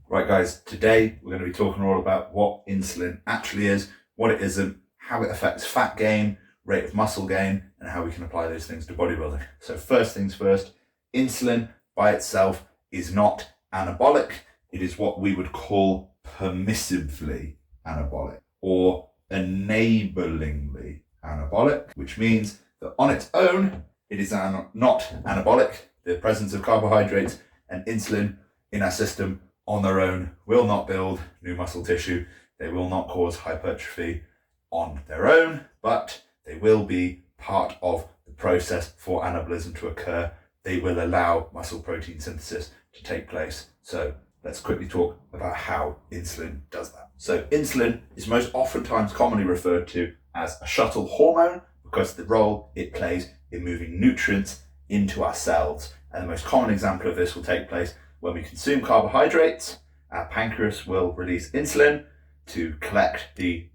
Right guys, today we're going to be talking all about what insulin actually is, what it isn't, how it affects fat gain, rate of muscle gain, and how we can apply those things to bodybuilding. So first things first, insulin by itself is not anabolic. It is what we would call permissively anabolic or enablingly anabolic, which means that on its own, it is not anabolic. The presence of carbohydrates and insulin in our system on their own will not build new muscle tissue. They will not cause hypertrophy on their own, but they will be part of the process for anabolism to occur. They will allow muscle protein synthesis to take place. So let's quickly talk about how insulin does that. So insulin is most oftentimes commonly referred to as a shuttle hormone because the role it plays in moving nutrients into our cells. And the most common example of this will take place when we consume carbohydrates. Our pancreas will release insulin to collect the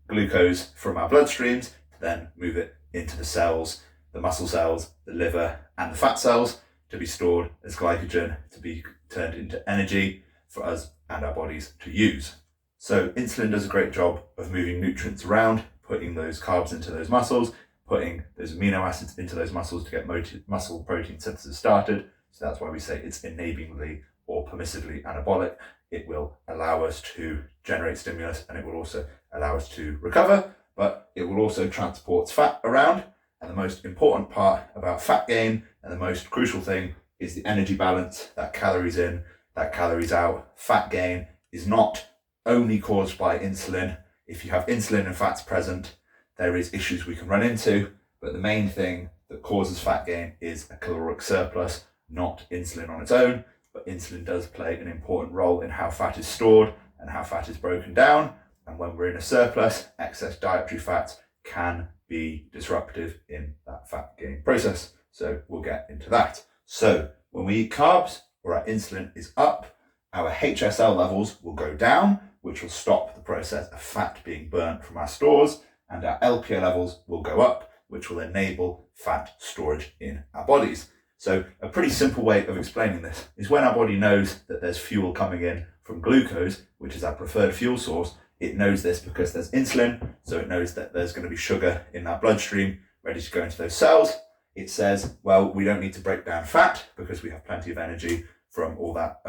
glucose from our bloodstreams, to then move it into the cells, the muscle cells, the liver, and the fat cells to be stored as glycogen, to be turned into energy for us and our bodies to use. So insulin does a great job of moving nutrients around, putting those carbs into those muscles, putting those amino acids into those muscles to get muscle protein synthesis started. So that's why we say it's enablingly or permissively anabolic. It will allow us to generate stimulus and it will also allow us to recover, but it will also transport fat around. And the most important part about fat gain and the most crucial thing is the energy balance, that calories in, that calories out. Fat gain is not only caused by insulin. If you have insulin and fats present, there is issues we can run into, but the main thing that causes fat gain is a caloric surplus, not insulin on its own, but insulin does play an important role in how fat is stored and how fat is broken down. And when we're in a surplus, excess dietary fats can be disruptive in that fat gain process. So we'll get into that. So when we eat carbs or our insulin is up, our HSL levels will go down, which will stop the process of fat being burnt from our stores, and our LPA levels will go up, which will enable fat storage in our bodies. So a pretty simple way of explaining this is when our body knows that there's fuel coming in from glucose, which is our preferred fuel source, it knows this because there's insulin, so it knows that there's going to be sugar in that bloodstream ready to go into those cells. It says, well, we don't need to break down fat because we have plenty of energy from all that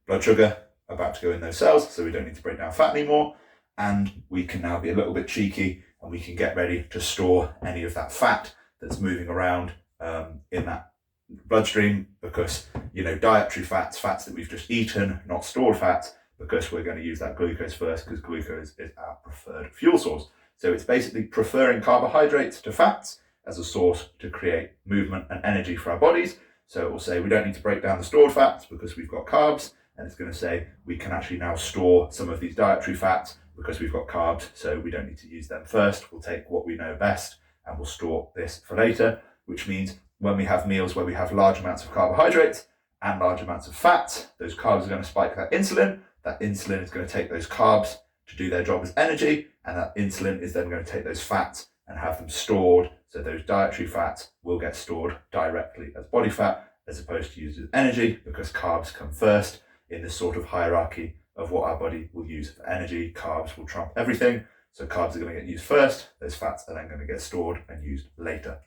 blood sugar about to go in those cells, so we don't need to break down fat anymore. And we can now be a little bit cheeky and we can get ready to store any of that fat that's moving around in that bloodstream because, dietary fats that we've just eaten, not stored fats, because we're going to use that glucose first because glucose is our preferred fuel source. So it's basically preferring carbohydrates to fats as a source to create movement and energy for our bodies. So it will say we don't need to break down the stored fats because we've got carbs, and it's going to say we can actually now store some of these dietary fats because we've got carbs, so we don't need to use them first. We'll take what we know best and we'll store this for later, which means when we have meals where we have large amounts of carbohydrates and large amounts of fats, those carbs are going to spike that insulin. That insulin is going to take those carbs to do their job as energy, and that insulin is then going to take those fats and have them stored. So those dietary fats will get stored directly as body fat as opposed to used as energy, because carbs come first in this sort of hierarchy of what our body will use for energy. Carbs will trump everything. So carbs are going to get used first. Those fats are then going to get stored and used later.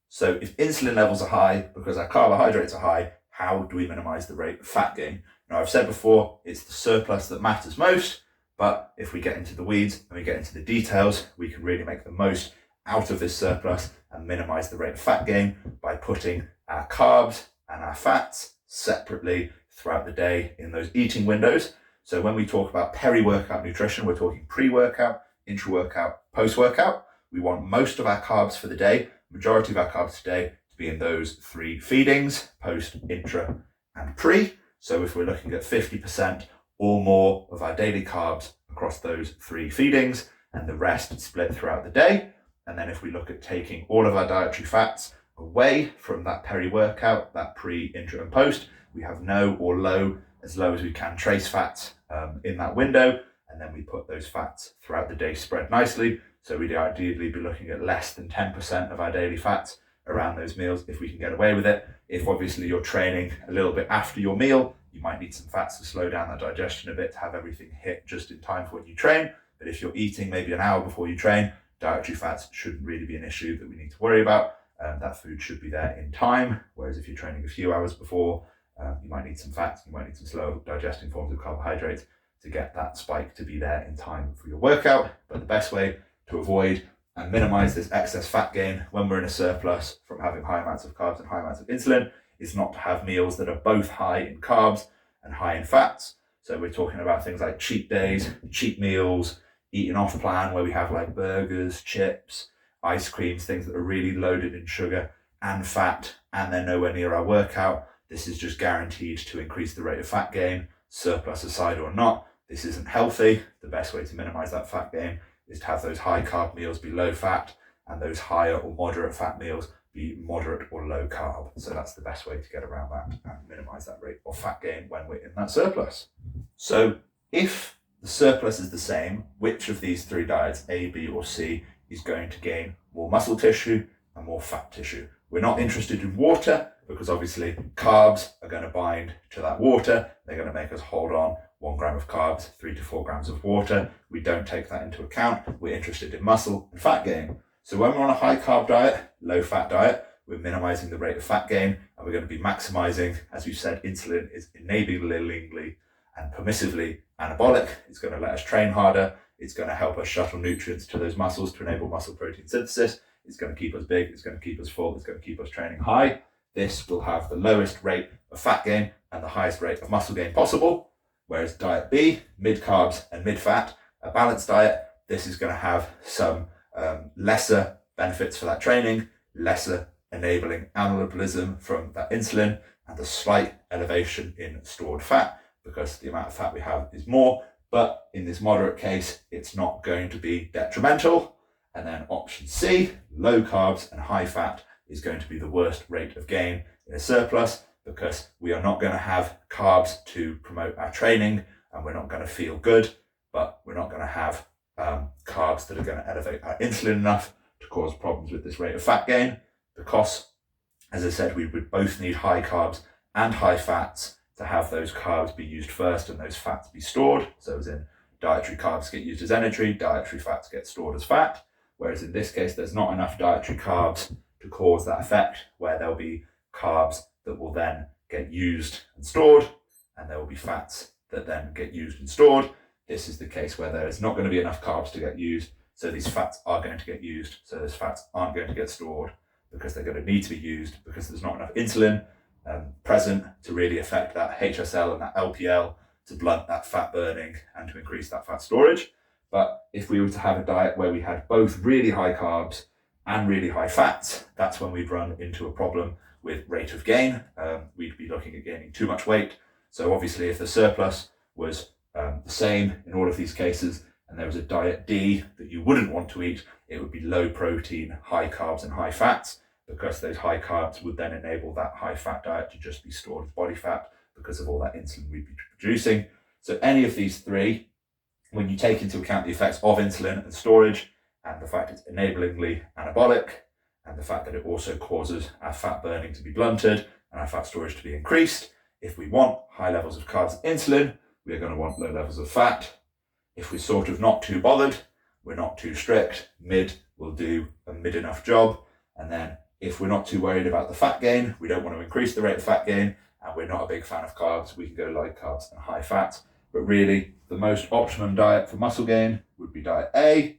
So if insulin levels are high because our carbohydrates are high, how do we minimize the rate of fat gain? Now, I've said before, it's the surplus that matters most, but if we get into the weeds and we get into the details, we can really make the most out of this surplus and minimize the rate of fat gain by putting our carbs and our fats separately throughout the day in those eating windows. So when we talk about peri-workout nutrition, we're talking pre-workout, intra-workout, post-workout. We want most of our carbs for the day, majority of our carbs today, to be in those three feedings: post, intra, and pre. So if we're looking at 50% or more of our daily carbs across those three feedings, and the rest split throughout the day. And then if we look at taking all of our dietary fats away from that peri-workout, that pre, intra, and post, we have no or low, as low as we can, trace fats in that window. And then we put those fats throughout the day spread nicely. So we'd ideally be looking at less than 10% of our daily fats around those meals if we can get away with it. If obviously you're training a little bit after your meal You might need some fats to slow down that digestion a bit, to have everything hit just in time for when you train. But if you're eating maybe an hour before you train, dietary fats shouldn't really be an issue that we need to worry about. That food should be there in time. Whereas if you're training a few hours before, you might need some fats, you might need some slow digesting forms of carbohydrates to get that spike to be there in time for your workout. But the best way to avoid and minimize this excess fat gain when we're in a surplus from having high amounts of carbs and high amounts of insulin is not to have meals that are both high in carbs and high in fats. So we're talking about things like cheat days, cheat meals, eating off plan, where we have like burgers, chips, ice creams, things that are really loaded in sugar and fat, and they're nowhere near our workout. This is just guaranteed to increase the rate of fat gain, surplus aside or not. This isn't healthy. The best way to minimize that fat gain is to have those high carb meals be low fat and those higher or moderate fat meals be moderate or low carb. So that's the best way to get around that and minimize that rate of fat gain when we're in that surplus. So if the surplus is the same, which of these three diets, A, B, or C, is going to gain more muscle tissue and more fat tissue? We're not interested in water because obviously carbs are going to bind to that water. They're going to make us hold on 1 gram of carbs, 3 to 4 grams of water. We don't take that into account. We're interested in muscle and fat gain. So when we're on a high carb diet, low fat diet, we're minimizing the rate of fat gain, and we're going to be maximizing, as you said, insulin is enablingly and permissively anabolic. It's going to let us train harder. It's going to help us shuttle nutrients to those muscles to enable muscle protein synthesis. It's going to keep us big. It's going to keep us full. It's going to keep us training high. This will have the lowest rate of fat gain and the highest rate of muscle gain possible. Whereas diet B, mid carbs and mid fat, a balanced diet, this is going to have some lesser benefits for that training, lesser enabling anabolism from that insulin, and a slight elevation in stored fat because the amount of fat we have is more. But in this moderate case, it's not going to be detrimental. And then option C, low carbs and high fat, is going to be the worst rate of gain in a surplus because we are not going to have carbs to promote our training and we're not going to feel good, but we're not going to have carbs that are going to elevate our insulin enough to cause problems with this rate of fat gain because, as I said, we would both need high carbs and high fats to have those carbs be used first and those fats be stored. So as in dietary carbs get used as energy, dietary fats get stored as fat. Whereas in this case, there's not enough dietary carbs to cause that effect where there'll be carbs that will then get used and stored, and there will be fats that then get used and stored. This is the case where there is not going to be enough carbs to get used, so these fats are going to get used, so those fats aren't going to get stored because they're going to need to be used because there's not enough insulin present to really affect that HSL and that LPL to blunt that fat burning and to increase that fat storage. But if we were to have a diet where we had both really high carbs and really high fats, that's when we'd run into a problem with rate of gain. We'd be looking at gaining too much weight. So obviously if the surplus was the same in all of these cases and there was a diet D that you wouldn't want to eat, it would be low protein, high carbs and high fats, because those high carbs would then enable that high fat diet to just be stored as body fat because of all that insulin we'd be producing. So any of these three, when you take into account the effects of insulin and storage and the fact it's enablingly anabolic and the fact that it also causes our fat burning to be blunted and our fat storage to be increased, if we want high levels of carbs and insulin, we're going to want low levels of fat. If we're sort of not too bothered, we're not too strict, mid will do a mid enough job. And then if we're not too worried about the fat gain, we don't want to increase the rate of fat gain, and we're not a big fan of carbs, we can go low carbs and high fat. But really, the most optimum diet for muscle gain would be diet A,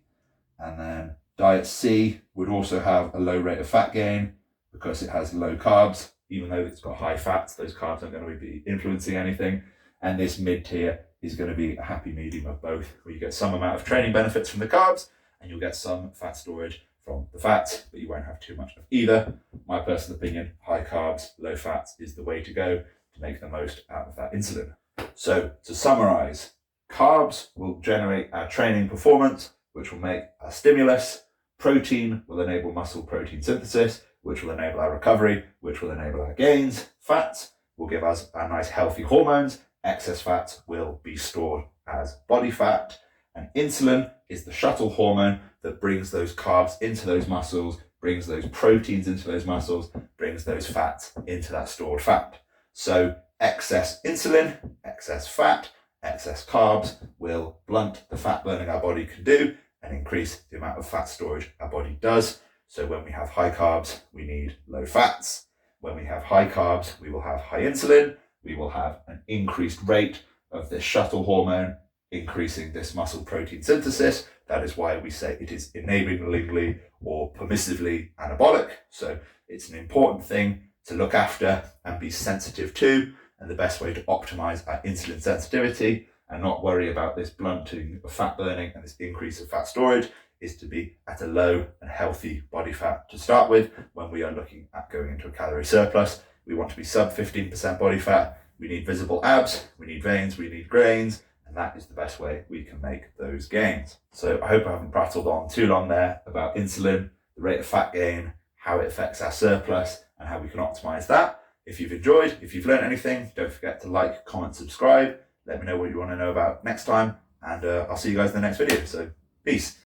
and then diet C would also have a low rate of fat gain because it has low carbs. Even though it's got high fats, those carbs aren't going to be influencing anything. And this mid tier is going to be a happy medium of both, where you get some amount of training benefits from the carbs and you'll get some fat storage from the fats, but you won't have too much of either. My personal opinion, high carbs, low fats is the way to go to make the most out of that insulin. So to summarize, carbs will generate our training performance, which will make our stimulus. Protein will enable muscle protein synthesis, which will enable our recovery, which will enable our gains. Fats will give us our nice healthy hormones. Excess fats will be stored as body fat. And insulin is the shuttle hormone that brings those carbs into those muscles, brings those proteins into those muscles, brings those fats into that stored fat. So excess insulin, excess fat, excess carbs will blunt the fat burning our body can do and increase the amount of fat storage our body does. So when we have high carbs, we need low fats. When we have high carbs, we will have high insulin. We will have an increased rate of this shuttle hormone, increasing this muscle protein synthesis. That is why we say it is enablingly or permissively anabolic. So it's an important thing to look after and be sensitive to. And the best way to optimize our insulin sensitivity and not worry about this blunting of fat burning and this increase of fat storage is to be at a low and healthy body fat to start with. When we are looking at going into a calorie surplus, we want to be sub 15% body fat. We need visible abs, we need veins, we need grains, and that is the best way we can make those gains. So I hope I haven't prattled on too long there about insulin, the rate of fat gain, how it affects our surplus, and how we can optimize that. If you've enjoyed, if you've learned anything, don't forget to like, comment, subscribe. Let me know what you want to know about next time, and I'll see you guys in the next video. So peace.